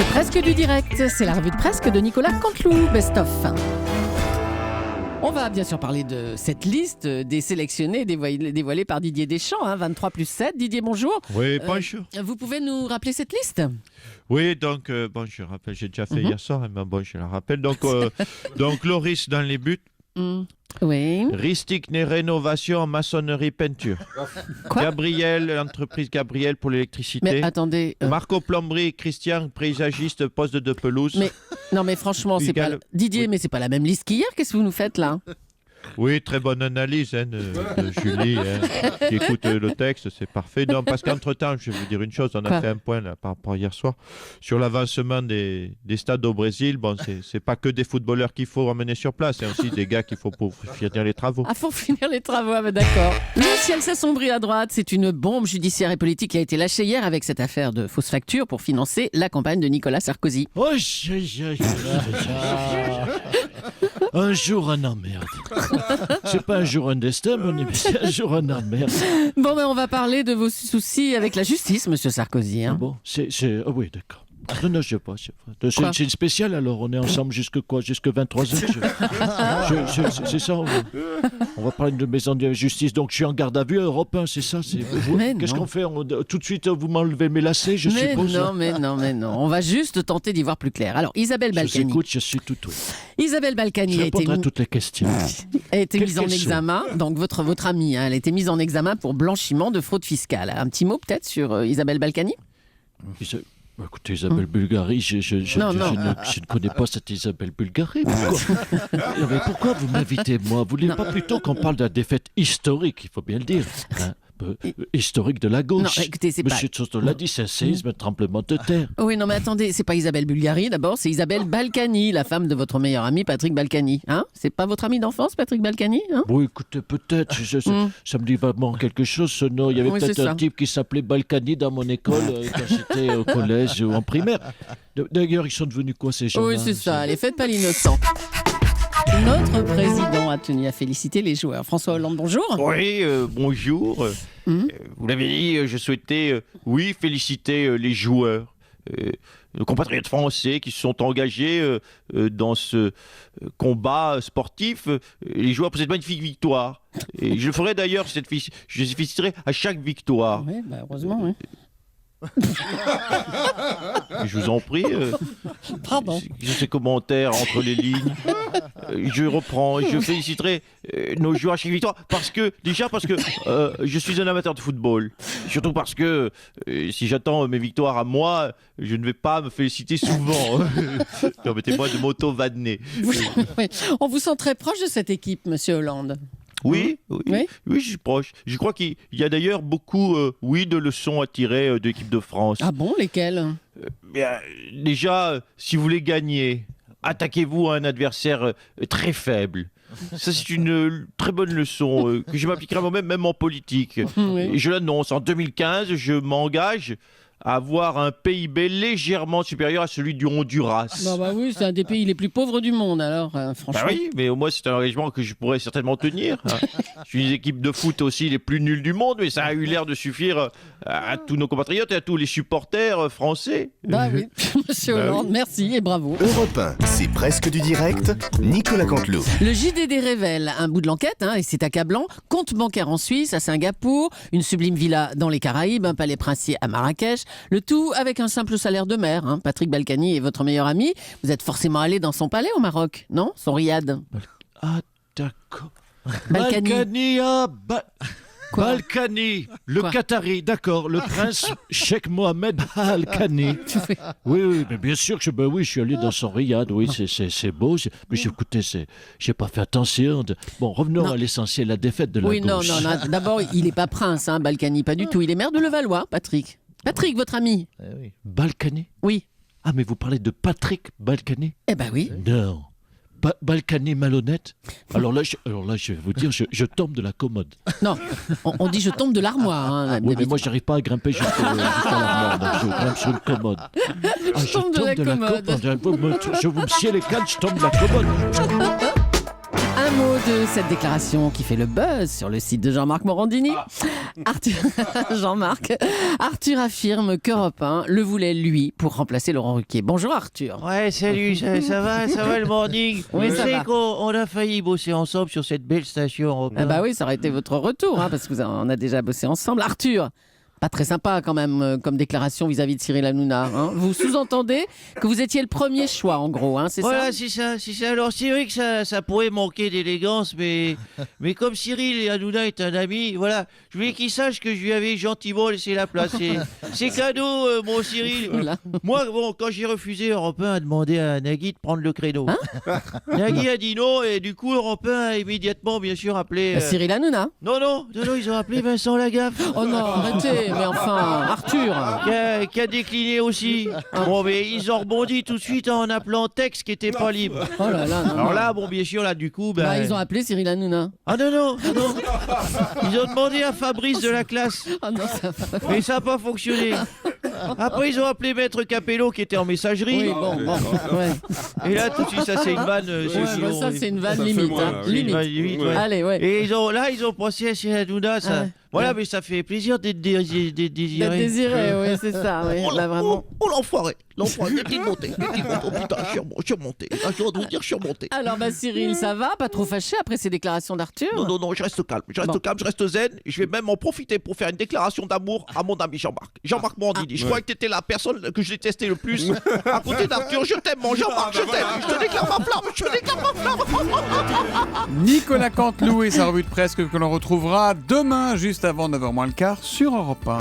C'est presque du direct, c'est la revue de presse de Nicolas Canteloup, Best of. On va bien sûr parler de cette liste des sélectionnés dévoilée par Didier Deschamps, 23 plus 7. Didier, bonjour. Oui, bonjour. Vous pouvez nous rappeler cette liste ? Oui, donc, je rappelle, j'ai déjà fait hier soir, mais bon, je la rappelle. Donc, Loris dans les buts. Oui. Ristic, rénovation, maçonnerie, peinture. Quoi ? Gabriel, l'entreprise Gabriel pour l'électricité. Mais attendez. Marco Plomberie, Christian, paysagiste, poste de pelouse. Non, mais franchement, c'est pas. Didier, mais c'est pas la même liste qu'hier. Qu'est-ce que vous nous faites là ? Oui, très bonne analyse de Julie, qui écoute le texte, c'est parfait. Non, parce qu'entre-temps, je vais vous dire une chose, on a fait un point là, par rapport à hier soir, sur l'avancement des stades au Brésil. Bon, c'est pas que des footballeurs qu'il faut emmener sur place, c'est aussi des gars qu'il faut pour finir les travaux. Ah, pour finir les travaux, mais d'accord. Le ciel s'assombrit à droite, c'est une bombe judiciaire et politique qui a été lâchée hier avec cette affaire de fausses factures pour financer la campagne de Nicolas Sarkozy. Un jour un emmerde. C'est pas un jour un destin, c'est un jour un emmerde. Bon, on va parler de vos soucis avec la justice, monsieur Sarkozy. Bon, ah oui, d'accord. Non, je sais pas. C'est une spéciale, alors on est ensemble jusque 23h. C'est ça. On va parler de maison de justice. Donc je suis en garde à vue à Europe 1, c'est ça. Qu'est-ce qu'on fait tout de suite, vous m'enlevez mes lacets, je suppose. Mais non. On va juste tenter d'y voir plus clair. Alors, Isabelle Balkany. Je vous écoute, je suis tout oui. Isabelle Balkany a été à toutes les questions. A été mise en examen. Donc votre amie, elle a été mise en examen pour blanchiment de fraude fiscale. Un petit mot peut-être sur Isabelle Balkany ? Écoutez, Isabelle Bulgari, je ne connais pas cette Isabelle Bulgari. Pourquoi vous m'invitez, moi ? Vous ne voulez pas plutôt qu'on parle de la défaite historique, il faut bien le dire, historique de la gauche. Non, écoutez, c'est Monsieur Tsoto l'a dit, c'est un séisme, un tremblement de terre. Oui, non, mais attendez, c'est pas Isabelle Bulgari d'abord, c'est Isabelle Balkany, la femme de votre meilleur ami Patrick Balkany. C'est pas votre ami d'enfance, Patrick Balkany ? Oui, écoutez, peut-être. Ça me dit vraiment quelque chose, ce nom. Il y avait peut-être un type qui s'appelait Balkany dans mon école quand j'étais au collège ou en primaire. D'ailleurs, ils sont devenus quoi, ces gens-là ? Oui, c'est ça. Les faites pas l'innocent. Notre président a tenu à féliciter les joueurs. François Hollande, bonjour. Oui, bonjour. Vous l'avez dit, je souhaitais, féliciter les joueurs, nos compatriotes français qui se sont engagés dans ce combat sportif. Les joueurs pour cette magnifique victoire. Et je le ferai d'ailleurs, je les féliciterai à chaque victoire. Oui, heureusement, oui. Je vous en prie. Pardon. Ces commentaires entre les lignes. Je reprends. Je féliciterai nos joueurs à chaque victoire parce que je suis un amateur de football. Surtout parce que si j'attends mes victoires à moi, je ne vais pas me féliciter souvent. Permettez-moi de m'auto-vanner. On vous sent très proche de cette équipe, monsieur Hollande. Oui, je suis proche. Je crois qu'il y a d'ailleurs beaucoup de leçons à tirer de l'équipe de France. Ah bon, lesquelles ? Déjà, si vous voulez gagner, attaquez-vous à un adversaire très faible. Ça, c'est une très bonne leçon que je m'appliquerai moi-même, même en politique. Et je l'annonce, en 2015, je m'engage à avoir un PIB légèrement supérieur à celui du Honduras. Oui, c'est un des pays les plus pauvres du monde, alors, franchement. Oui, mais au moins, c'est un engagement que je pourrais certainement tenir. Je suis une équipe de foot aussi les plus nulles du monde, mais ça a eu l'air de suffire à tous nos compatriotes et à tous les supporters français. Oui, monsieur Hollande, merci et bravo. Europe 1, c'est presque du direct, Nicolas Canteloup. Le JDD révèle un bout de l'enquête, et c'est accablant. Compte bancaire en Suisse, à Singapour, une sublime villa dans les Caraïbes, un palais princier à Marrakech. Le tout avec un simple salaire de maire. Patrick Balkany est votre meilleur ami. Vous êtes forcément allé dans son palais au Maroc, non ? Son riad. Ah, d'accord. Balkany. Balkany, le Qatari, d'accord, le prince Sheikh Mohamed Al-Khani. Oui, mais bien sûr que je suis allé dans son riad, c'est beau, mais écoutez, j'ai pas fait attention. Bon, revenons à l'essentiel, la défaite de la gauche. Non, d'abord, il n'est pas prince, Balkany, pas du tout, il est maire de Levallois, Patrick. Patrick, votre ami. Oui. Balkany ? Oui. Ah, mais vous parlez de Patrick Balkany ? Eh ben oui. Non. Balkany malhonnête. Alors là, je vais vous dire, je tombe de la commode. Non, on dit je tombe de l'armoire. Oui, mais moi, j'arrive pas à grimper jusqu'à l'armoire, donc je grimpe sur une commode. Je tombe de la commode. Je vous me sciez les cannes, je tombe de la commode. Un mot de cette déclaration qui fait le buzz sur le site de Jean-Marc Morandini. Arthur, Jean-Marc, Arthur affirme qu'Europe 1 le voulait lui pour remplacer Laurent Ruquier. Bonjour Arthur. Ouais, salut, ça va le morning? Oui, Tu ça sais va. qu'on a failli bosser ensemble sur cette belle station européenne. Ah bah oui, ça aurait été votre retour, parce que on a déjà bossé ensemble. Arthur, pas très sympa quand même comme déclaration vis-à-vis de Cyril Hanouna. Vous sous-entendez que vous étiez le premier choix en gros, c'est Voilà, ça? c'est ça. Alors, c'est vrai que ça pourrait manquer d'élégance, mais comme Cyril Hanouna est un ami, voilà, je voulais qu'il sache que je lui avais gentiment laissé la place. C'est cadeau, mon Cyril. Voilà. Moi, bon, quand j'ai refusé, Europe 1 a demandé à Nagui de prendre le créneau. Nagui a dit non, et du coup, Europe 1 a immédiatement, bien sûr, appelé... Cyril Hanouna. Non, ils ont appelé Vincent Lagaffe. Oh non, arrêtez, mais enfin, Arthur. Qui a décliné aussi. Bon, mais ils ont rebondi tout de suite en appelant Tex qui était pas libre. Oh là là. Non, Alors non. là, bon, bien sûr, là, du coup, Bah, ils ont appelé Cyril Hanouna. Ah non. Ils ont demandé à Fabrice de la classe. Oh non, ça va. Mais ça n'a pas fonctionné. Après, ils ont appelé Maître Capello qui était en messagerie. Oui, bon, ouais. Et là, tout de suite, ça, c'est une vanne. Ça, c'est une vanne Ça fait limite. moins, là, oui. Limite. Limite, ouais. Allez, ouais. Et ils ont pensé à Cyril Hanouna, ça. Ouais. Voilà, mais ça fait plaisir d'être désiré. D'être désiré, oui, c'est ça. Oui. Là, vraiment. L'enfoiré, des petites montées. Oh putain, je suis remonté. Je dois vous dire, je suis remonté. Alors, Cyril, ça va? Pas trop fâché après ces déclarations d'Arthur? Non, je reste calme, je reste zen. Je vais même en profiter pour faire une déclaration d'amour à mon ami Jean-Marc. Jean-Marc Morandini, je croyais que t'étais la personne que je détestais le plus. À côté d'Arthur, je t'aime, mon Jean-Marc, je t'aime. Je te déclare ma flamme, Nicolas Canteloup et sa revue de presse que l'on retrouvera demain, juste avant 9h moins le quart, sur Europe 1.